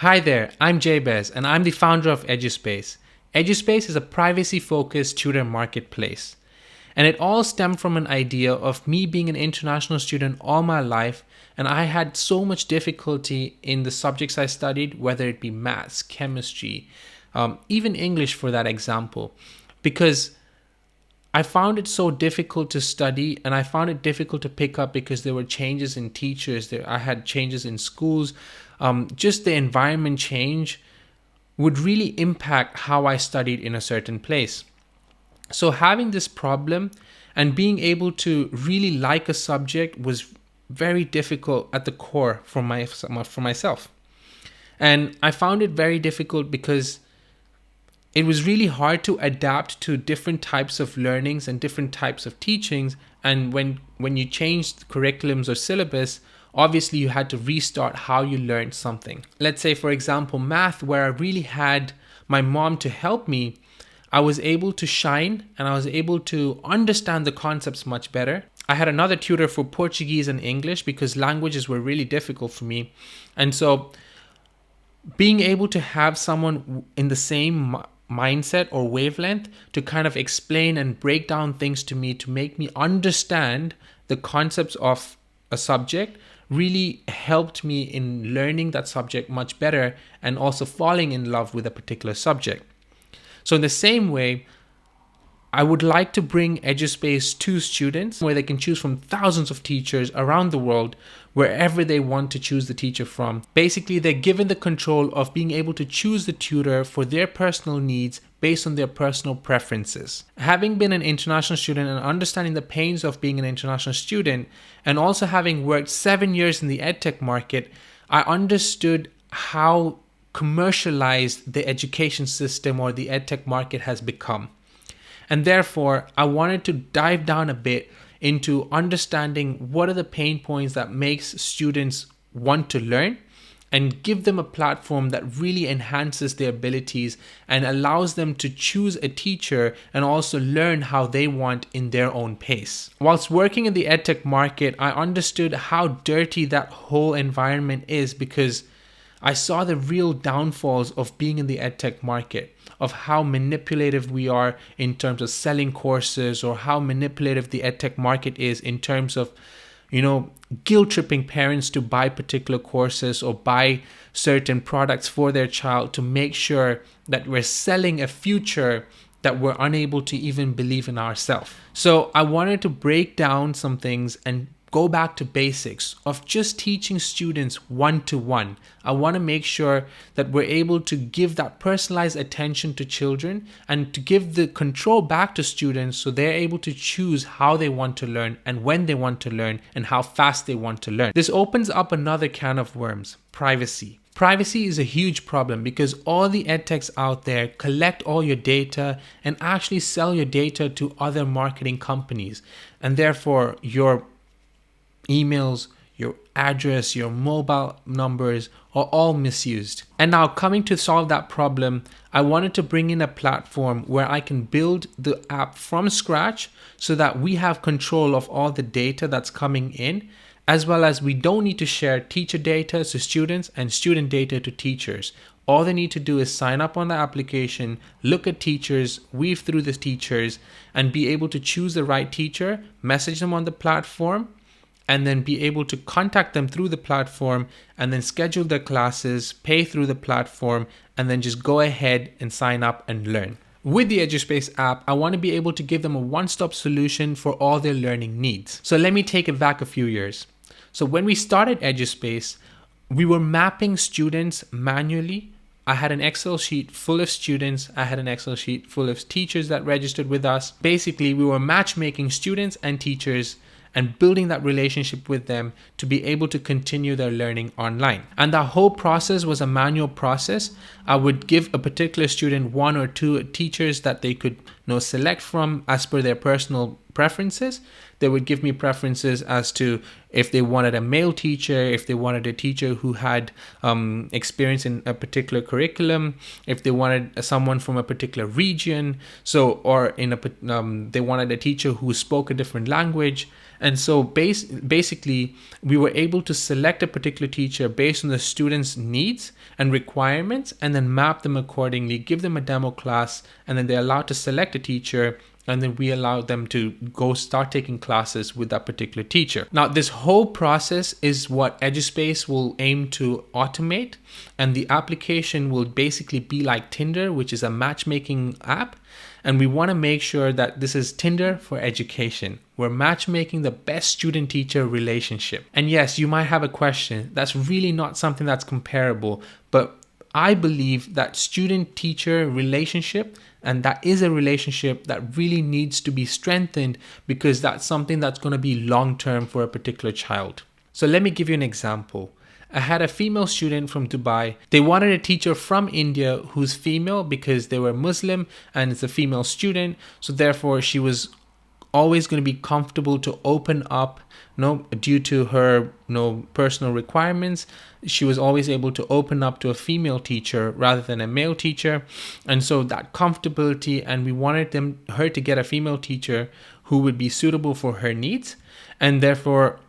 Hi there, I'm Jabez and I'm the founder of Eduspace. Eduspace is a privacy-focused tutor marketplace. And it all stemmed from an idea of me being an international student all my life, and I had so much difficulty in the subjects I studied, whether it be maths, chemistry, even English for that example, because I found it so difficult to study and I found it difficult to pick up because there were changes in teachers. I had changes in schools. Just the environment change would really impact how I studied in a certain place. So having this problem and being able to really like a subject was very difficult at the core for myself. And I found it very difficult because it was really hard to adapt to different types of learnings and different types of teachings. And when you changed curriculums or syllabus, obviously you had to restart how you learned something. Let's say, for example, math, where I really had my mom to help me, I was able to shine and I was able to understand the concepts much better. I had another tutor for Portuguese and English because languages were really difficult for me. And so being able to have someone in the same mindset or wavelength to kind of explain and break down things to me to make me understand the concepts of a subject really helped me in learning that subject much better and also falling in love with a particular subject. So in the same way, I would like to bring Eduspace to students where they can choose from thousands of teachers around the world, wherever they want to choose the teacher from. Basically, they're given the control of being able to choose the tutor for their personal needs based on their personal preferences. Having been an international student and understanding the pains of being an international student, and also having worked 7 years in the edtech market, I understood how commercialized the education system or the edtech market has become. And therefore, I wanted to dive down a bit into understanding what are the pain points that makes students want to learn and give them a platform that really enhances their abilities and allows them to choose a teacher and also learn how they want in their own pace. Whilst working in the edtech market, I understood how dirty that whole environment is because I saw the real downfalls of being in the edtech market, of how manipulative we are in terms of selling courses, or how manipulative the edtech market is in terms of, guilt tripping parents to buy particular courses or buy certain products for their child to make sure that we're selling a future that we're unable to even believe in ourselves. So I wanted to break down some things and go back to basics of just teaching students one-to-one. I want to make sure that we're able to give that personalized attention to children and to give the control back to students so they're able to choose how they want to learn and when they want to learn and how fast they want to learn. This opens up another can of worms: privacy. Privacy is a huge problem because all the edtechs out there collect all your data and actually sell your data to other marketing companies. And therefore, your emails, your address, your mobile numbers are all misused. And now, coming to solve that problem, I wanted to bring in a platform where I can build the app from scratch so that we have control of all the data that's coming in, as well as we don't need to share teacher data to students and student data to teachers. All they need to do is sign up on the application, look at teachers, weave through the teachers, and be able to choose the right teacher, message them on the platform, and then be able to contact them through the platform and then schedule their classes, pay through the platform, and then just go ahead and sign up and learn. With the Eduspace app, I want to be able to give them a one-stop solution for all their learning needs. So let me take it back a few years. So when we started Eduspace, we were mapping students manually. I had an Excel sheet full of students. I had an Excel sheet full of teachers that registered with us. Basically, we were matchmaking students and teachers and building that relationship with them to be able to continue their learning online. And that whole process was a manual process. I would give a particular student one or two teachers that they could select from as per their personal preferences. They would give me preferences as to if they wanted a male teacher, if they wanted a teacher who had experience in a particular curriculum, if they wanted someone from a particular region, they wanted a teacher who spoke a different language. And so basically, we were able to select a particular teacher based on the students' needs and requirements, and then map them accordingly, give them a demo class, and then they're allowed to select a teacher, and then we allow them to go start taking classes with that particular teacher. Now, this whole process is what Eduspace will aim to automate, and the application will basically be like Tinder, which is a matchmaking app. And we want to make sure that this is Tinder for education. We're matchmaking the best student-teacher relationship. And yes, you might have a question. That's really not something that's comparable, but I believe that student-teacher relationship, and that is a relationship that really needs to be strengthened, because that's something that's going to be long-term for a particular child. So let me give you an example. I had a female student from Dubai. They wanted a teacher from India who's female because they were Muslim and it's a female student. So therefore, she was always going to be comfortable to open up, due to her personal requirements. She was always able to open up to a female teacher rather than a male teacher. And so that comfortability, and we wanted her to get a female teacher who would be suitable for her needs. And therefore,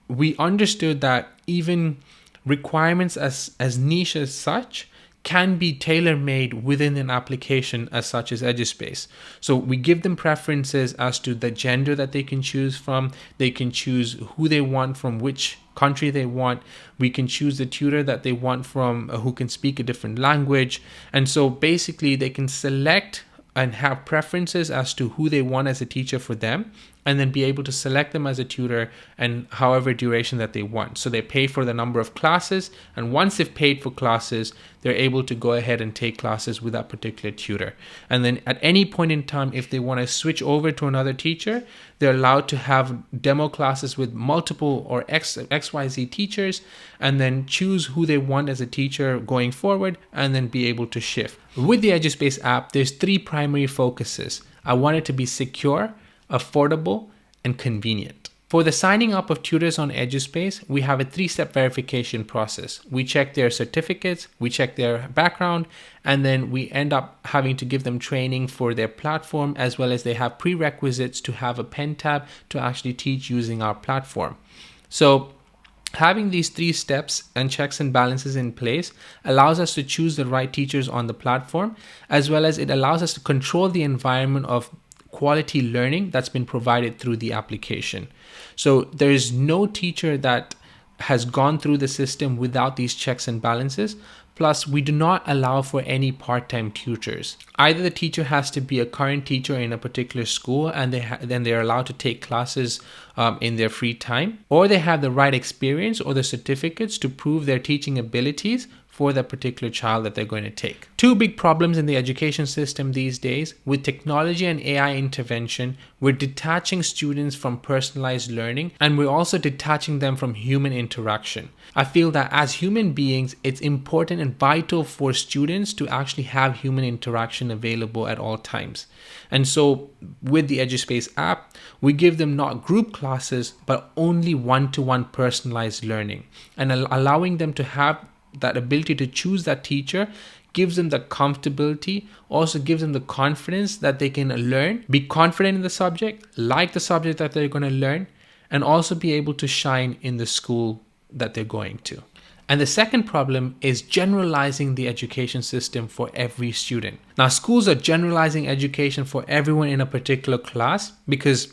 we understood that even requirements as niche as such can be tailor-made within an application as such as Eduspace. So we give them preferences as to the gender that they can choose from. They can choose who they want, from which country they want. We can choose the tutor that they want from, who can speak a different language. And so basically they can select and have preferences as to who they want as a teacher for them, and then be able to select them as a tutor and however duration that they want. So they pay for the number of classes, and once they've paid for classes, they're able to go ahead and take classes with that particular tutor. And then at any point in time, if they want to switch over to another teacher, they're allowed to have demo classes with multiple or XYZ teachers, and then choose who they want as a teacher going forward, and then be able to shift. With the Eduspace app, there's 3 primary focuses. I want it to be secure, affordable, and convenient. For the signing up of tutors on Eduspace, we have a 3-step verification process. We check their certificates, we check their background, and then we end up having to give them training for their platform, as well as they have prerequisites to have a pen tab to actually teach using our platform. So having these 3 steps and checks and balances in place allows us to choose the right teachers on the platform, as well as it allows us to control the environment of quality learning that's been provided through the application. So there is no teacher that has gone through the system without these checks and balances. Plus, we do not allow for any part-time tutors. Either the teacher has to be a current teacher in a particular school, and then they're allowed to take classes in their free time, or they have the right experience or the certificates to prove their teaching abilities for that particular child that they're going to take. 2 big problems in the education system these days: with technology and AI intervention, we're detaching students from personalized learning, and we're also detaching them from human interaction. I feel that as human beings, it's important and vital for students to actually have human interaction available at all times. And so with the Eduspace app, we give them not group classes, but only one-to-one personalized learning, and allowing them to have that ability to choose that teacher gives them the comfortability, also gives them the confidence that they can learn, be confident in the subject, like the subject that they're going to learn, and also be able to shine in the school that they're going to. And the second problem is generalizing the education system for every student. Now, schools are generalizing education for everyone in a particular class because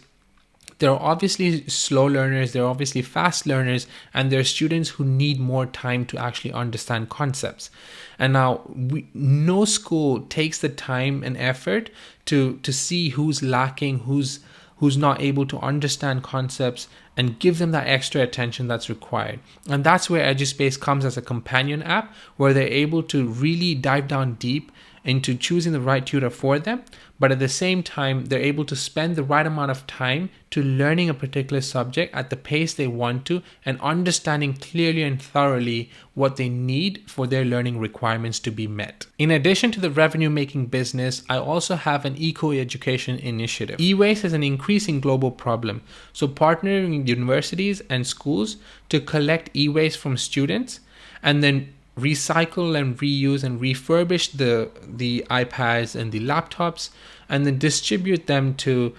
there are obviously slow learners, there are obviously fast learners, and there are students who need more time to actually understand concepts. And now no school takes the time and effort to see who's lacking, who's not able to understand concepts, and give them that extra attention that's required. And that's where Eduspace comes as a companion app, where they're able to really dive down deep into choosing the right tutor for them, but at the same time, they're able to spend the right amount of time to learning a particular subject at the pace they want to, and understanding clearly and thoroughly what they need for their learning requirements to be met. In addition to the revenue-making business, I also have an eco-education initiative. E-waste is an increasing global problem, so partnering with universities and schools to collect e-waste from students, and then recycle and reuse and refurbish the iPads and the laptops, and then distribute them to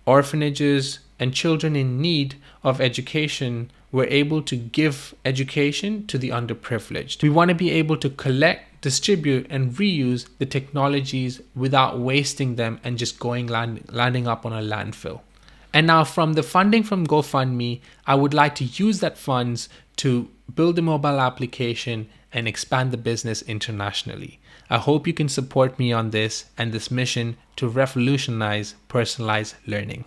orphanages, and children in need of education, we're able to give education to the underprivileged. We want to be able to collect, distribute, and reuse the technologies without wasting them and just landing up on a landfill. And now from the funding from GoFundMe, I would like to use that funds to build a mobile application and expand the business internationally. I hope you can support me on this and this mission to revolutionize personalized learning.